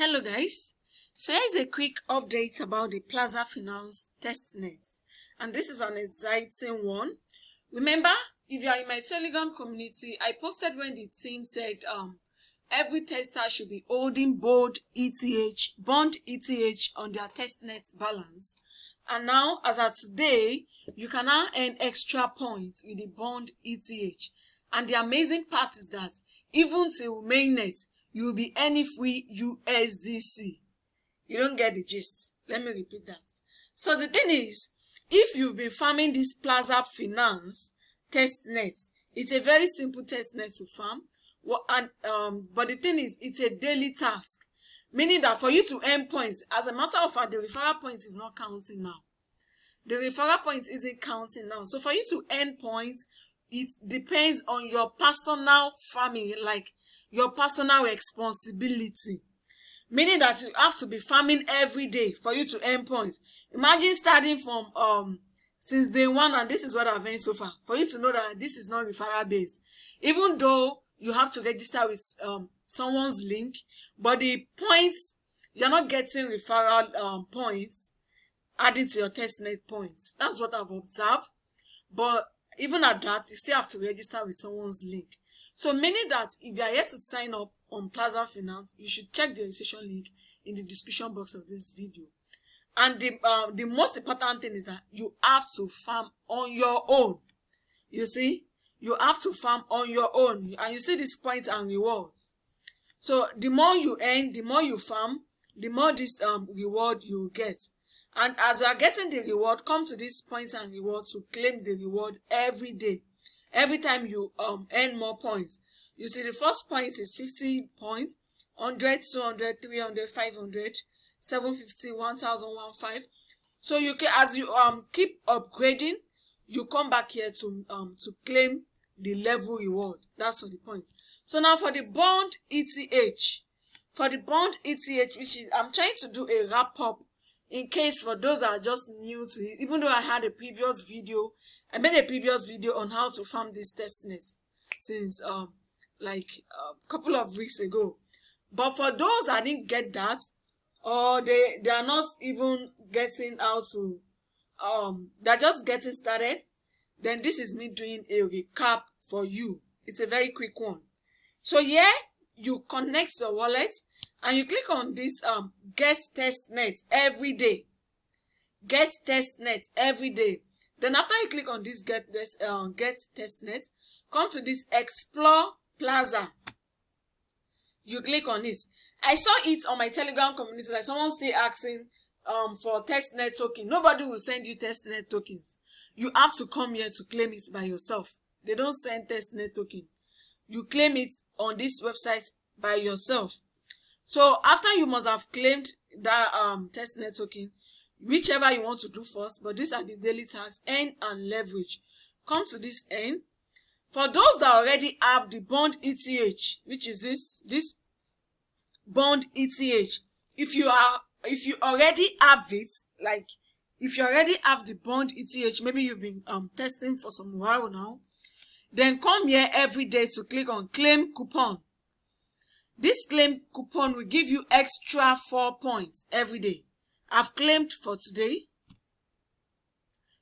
Hello guys, so here's a quick update about the Plaza Finance Testnet, and this is an exciting one. Remember, if you are in my Telegram community, I posted when the team said every tester should be holding bondETH on their testnet balance, and now as of today you can now earn extra points with the bondETH. And the amazing part is that even till mainnet you will be earning free USDC. You don't get the gist. Let me repeat that. So the thing is, if you've been farming this Plaza Finance testnet, it's a very simple testnet to farm. But the thing is, it's a daily task, meaning that for you to earn points, as a matter of fact, the referral point is not counting now. The referral point isn't counting now. So for you to earn points, it depends on your personal farming, like your personal responsibility, meaning that you have to be farming every day for you to earn points. Imagine starting from since day one, and this is what I've earned so far, for you to know that this is not referral based, even though you have to register with someone's link, but the points, you're not getting referral points adding to your testnet points. That's what I've observed. But even at that, you still have to register with someone's link. So meaning that if you are yet to sign up on Plaza Finance, you should check the registration link in the description box of this video. And the most important thing is that you have to farm on your own. You see, you have to farm on your own, and you see these points and rewards. So the more you earn, the more you farm, the more this reward you get. And as you are getting the reward, come to these points and rewards to claim the reward every day. Every time you earn more points. You see, the first point is 50 points, 100, 200, 300, 500, 750, 1000, 15. So you can, as you keep upgrading, you come back here to claim the level reward. That's for the point. So now for the bondETH. For the bondETH, which is, I'm trying to do a wrap up in case for those that are just new to it, even though I had a previous video, I made a previous video on how to farm this testnet since like a couple of weeks ago. But for those that didn't get that, or they are not even getting how to, they're just getting started, then this is me doing a recap for you. It's a very quick one. So yeah, you connect your wallet and you click on this get testnet every day. Get testnet every day. Then after you click on this get testnet, come to this explore Plaza. You click on it. I saw it on my Telegram community, like someone still asking for testnet token. Nobody will send you testnet tokens. You have to come here to claim it by yourself. They don't send testnet token. You claim it on this website by yourself. So after you must have claimed that testnet token, whichever you want to do first, but these are the daily tasks, earn and leverage. Come to this earn. For those that already have the bondETH, which is this bondETH, if you already have it, like if you already have the bondETH, maybe you've been testing for some while now, then come here every day to click on claim coupon. This claim coupon will give you extra 4 points every day. I've claimed for today.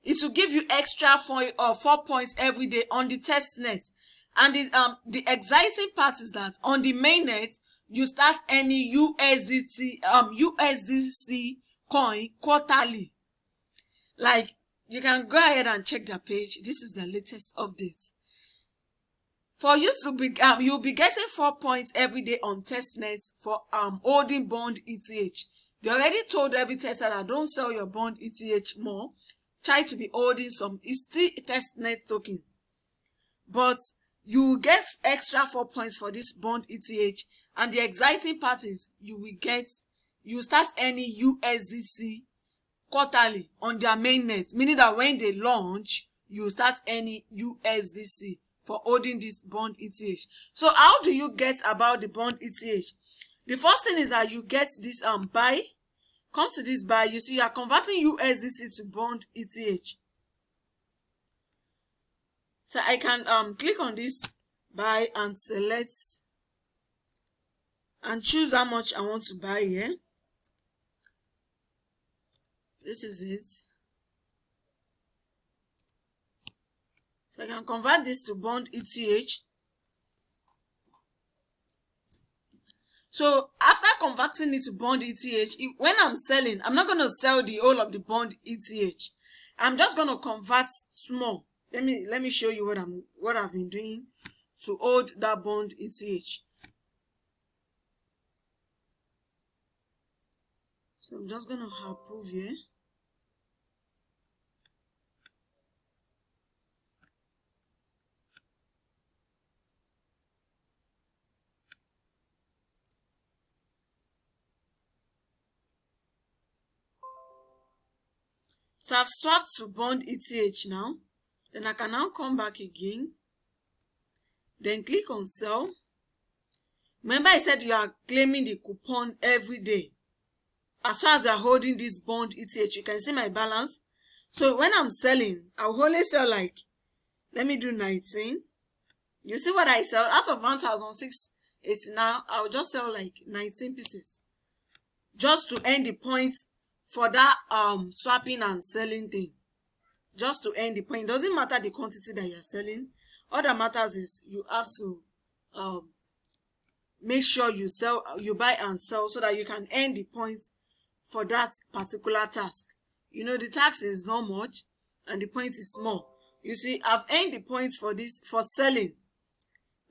It will give you extra 4 points every day on the testnet. And the exciting part is that on the mainnet, you start earning USDC coin quarterly. Like, you can go ahead and check their page. This is the latest update. For you to be, you'll be getting 4 points every day on testnet for holding bondETH. They already told every tester that don't sell your bondETH more. Try to be holding some. It's still a testnet token, but you will get extra 4 points for this bondETH. And the exciting part is you start earning USDC quarterly on their mainnet, meaning that when they launch, you start earning USDC for holding this bondETH. So how do you get about the bondETH? The first thing is that you get this buy. Come to this buy. You see, you are converting USDC to bondETH. So I can click on this buy and select and choose how much I want to buy here. This is it. So I can convert this to bondETH. So after converting it to bondETH, when I'm selling, I'm not going to sell the whole of the bondETH. I'm just going to convert small. Let me show you what I've been doing to hold that bondETH. So I'm just going to approve here. So I've swapped to bondETH now. Then I can now come back again. Then click on sell. Remember I said you are claiming the coupon every day. As far as you are holding this bondETH, you can see my balance. So when I'm selling, I'll only sell like, let me do 19. You see what I sell? Out of 1,680 now, I'll just sell like 19 pieces. Just to earn the points for that swapping and selling thing. Just to earn the point. It doesn't matter the quantity that you're selling. All that matters is you have to make sure you buy and sell so that you can earn the points for that particular task. You know, the tax is not much and the point is small. You see, I've earned the points for this, for selling.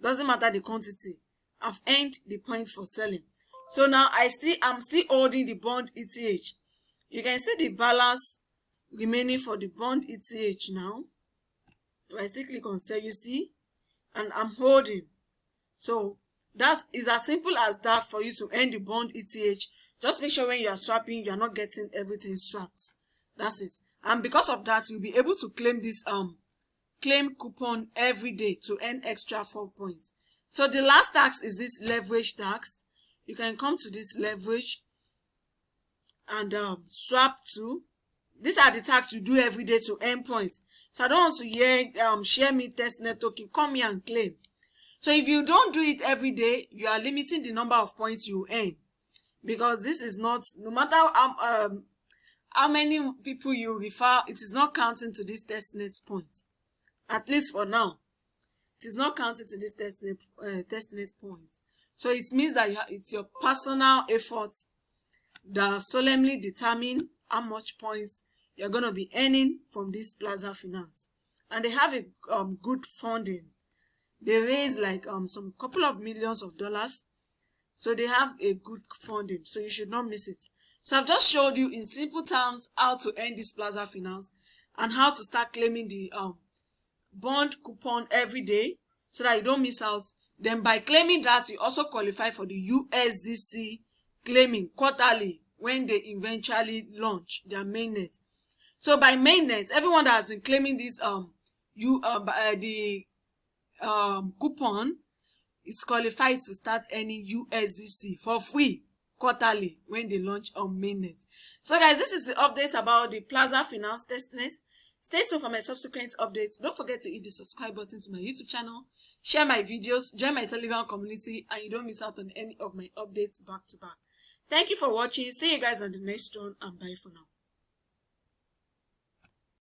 Doesn't matter the quantity. I've earned the points for selling. So now I'm still holding the bondETH. You can see the balance remaining for the bondETH now. If I still click on sell, you see, and I'm holding. So that is as simple as that for you to earn the bondETH. Just make sure when you are swapping, you are not getting everything swapped. That's it. And because of that, you'll be able to claim this claim coupon every day to earn extra 4 points. So the last tax is this leverage tax. You can come to this leverage and swap to. These are the tax you do every day to earn points. So I don't want to hear share me Testnet token. Come here and claim. So if you don't do it every day, you are limiting the number of points you earn, because this is not, no matter how many people you refer, it is not counting to this Testnet points. At least for now, it is not counting to this Testnet points. So it means that it's your personal effort that solemnly determine how much points you're going to be earning from this Plaza Finance. And they have a good funding. They raise like some couple of millions of dollars. So they have a good funding. So you should not miss it. So I've just showed you in simple terms how to earn this Plaza Finance and how to start claiming the bond coupon every day so that you don't miss out. Then by claiming that, you also qualify for the USDC claiming quarterly when they eventually launch their mainnet. So by mainnet, everyone that has been claiming this coupon is qualified to start earning USDC for free quarterly when they launch on mainnet. So guys, this is the update about the Plaza Finance Testnet. Stay tuned for my subsequent updates. Don't forget to hit the subscribe button to my YouTube channel, share my videos, join my Telegram community, and you don't miss out on any of my updates back to back. Thank you for watching. See you guys on the next one, and bye for now.